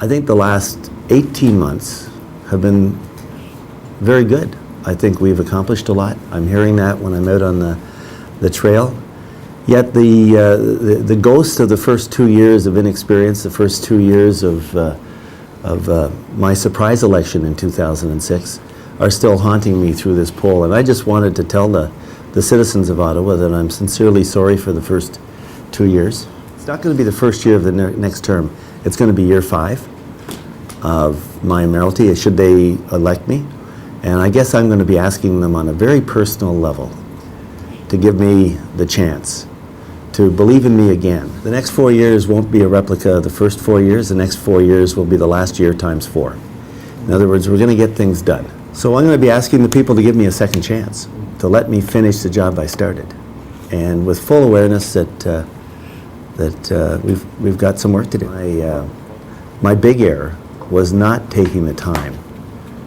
I think the last 18 months have been very good. I think we've accomplished a lot. I'm hearing that when I'm out on the trail. Yet the ghost of the first 2 years of inexperience, the first 2 years of my surprise election in 2006, are still haunting me through this poll. And I just wanted to tell the citizens of Ottawa that I'm sincerely sorry for the first 2 years. It's not going to be the first year of the next term. It's going to be year 5 of my mayoralty, should they elect me. And I guess I'm going to be asking them on a very personal level to give me the chance to believe in me again. The next 4 years won't be a replica of the first 4 years. The next 4 years will be the last year times 4. In other words, we're going to get things done. So I'm going to be asking the people to give me a second chance, to let me finish the job I started, and with full awareness that we've got some work to do. My big error was not taking the time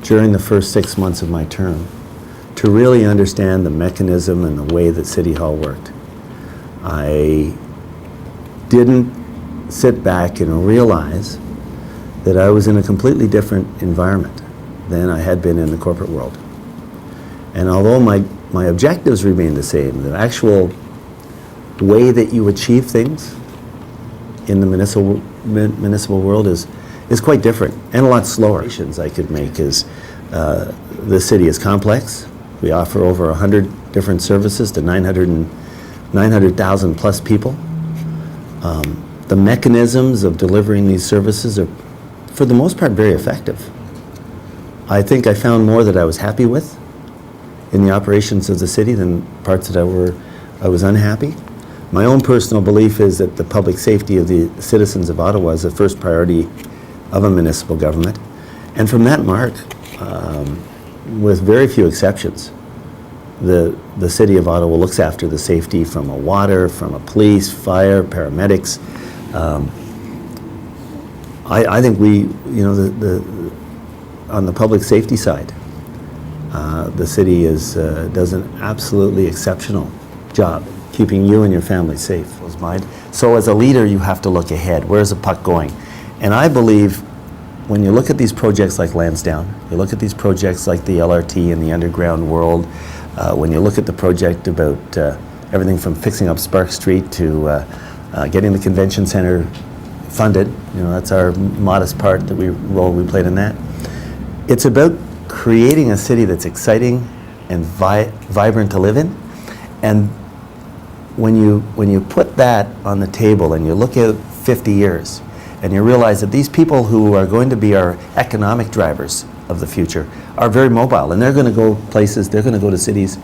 during the first 6 months of my term to really understand the mechanism and the way that City Hall worked. I didn't sit back and realize that I was in a completely different environment than I had been in the corporate world. And although my objectives remain the same, the actual way that you achieve things in the municipal world is quite different and a lot slower. I could make is the city is complex. We offer over 100 different services to 900,000 plus people. The mechanisms of delivering these services are, for the most part, very effective. I think I found more that I was happy with in the operations of the city than parts that I was unhappy. My own personal belief is that the public safety of the citizens of Ottawa is the first priority of a municipal government. And from that mark, with very few exceptions, the city of Ottawa looks after the safety from a water, from a police, fire, paramedics. I think we, on the public safety side, the city does an absolutely exceptional job keeping you and your family safe. So as a leader, you have to look ahead. Where's the puck going? And I believe when you look at these projects like Lansdowne, you look at these projects like the LRT and the underground world, when you look at the project about everything from fixing up Spark Street to getting the convention center funded, that's our modest part that we played in that. It's about creating a city that's exciting and vibrant to live in. And when you put that on the table and you look at 50 years and you realize that these people who are going to be our economic drivers of the future are very mobile, and they're going to go places, they're going to go to cities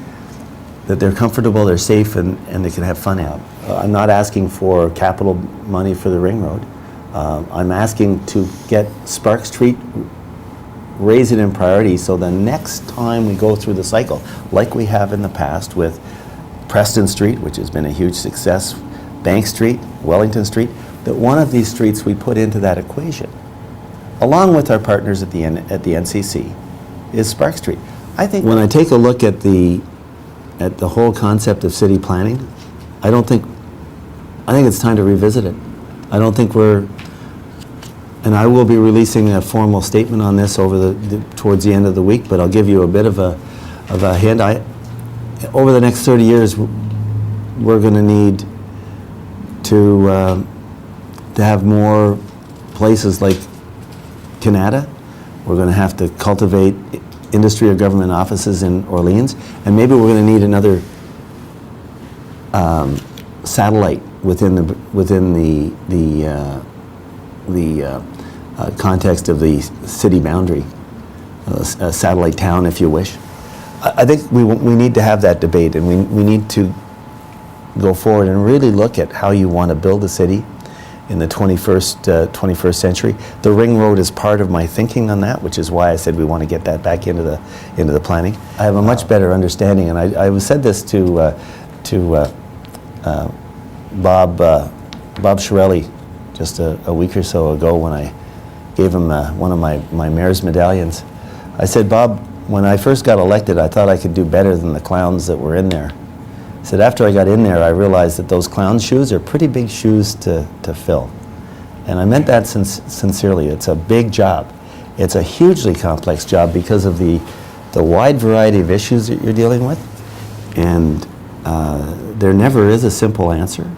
that they're comfortable, they're safe, and they can have fun out. I'm not asking for capital money for the ring road. I'm asking to get Spark Street, raise it in priority so the next time we go through the cycle, like we have in the past with Preston Street, which has been a huge success, Bank Street, Wellington Street, that one of these streets we put into that equation, along with our partners at the NCC, is Spark Street. I think when I take a look at the whole concept of city planning, I think it's time to revisit it. I don't think and I will be releasing a formal statement on this towards the end of the week, but I'll give you a bit of a hint. Over the next 30 years, we're going to need to have more places like Canada. We're going to have to cultivate industry or government offices in Orleans, and maybe we're going to need another satellite within the context of the city boundary, a satellite town, if you wish. I think we need to have that debate, and we need to go forward and really look at how you want to build a city in the 21st century. The ring road is part of my thinking on that, which is why I said we want to get that back into the planning. I have a much better understanding, and I said this to Bob Shirelli just a week or so ago when I gave him one of my mayor's medallions. I said, Bob, when I first got elected, I thought I could do better than the clowns that were in there. I said, after I got in there, I realized that those clown shoes are pretty big shoes to fill. And I meant that sincerely. It's a big job. It's a hugely complex job because of the wide variety of issues that you're dealing with. And there never is a simple answer.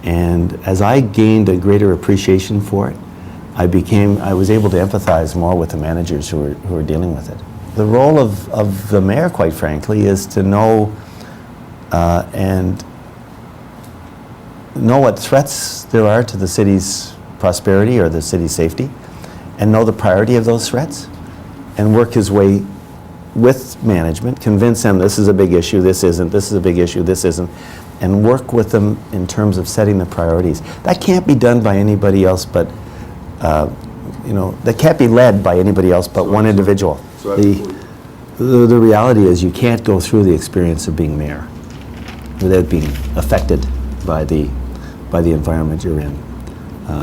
And as I gained a greater appreciation for it, I was able to empathize more with the managers who were dealing with it. The role of the mayor, quite frankly, is to know and know what threats there are to the city's prosperity or the city's safety, and know the priority of those threats, and work his way with management, convince them this is a big issue, this isn't, this is a big issue, this isn't, and work with them in terms of setting the priorities. That can't be done by anybody else but, that can't be led by anybody else but one individual. The reality is you can't go through the experience of being mayor without being affected by the environment you're in.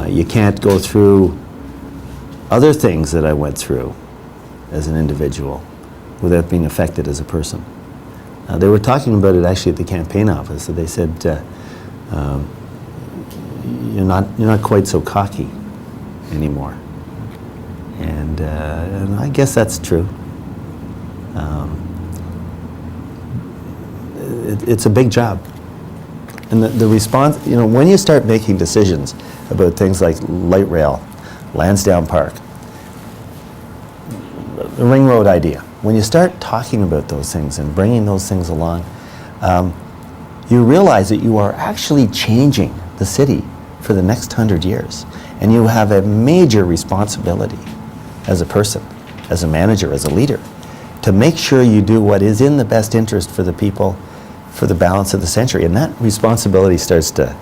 You can't go through other things that I went through as an individual without being affected as a person. They were talking about it actually at the campaign office. So they said, you're not quite so cocky anymore. And I guess that's true. It's a big job. And the response, when you start making decisions about things like light rail, Lansdowne Park, the Ring Road idea, when you start talking about those things and bringing those things along, you realize that you are actually changing the city for the next 100 years. And you have a major responsibility as a person, as a manager, as a leader, to make sure you do what is in the best interest for the people for the balance of the century. And that responsibility starts to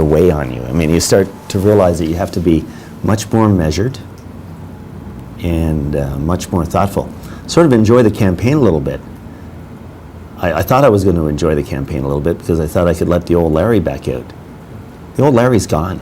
weigh on you. I mean, you start to realize that you have to be much more measured and much more thoughtful. Sort of enjoy the campaign a little bit. I thought I was going to enjoy the campaign a little bit because I thought I could let the old Larry back out. The old Larry's gone.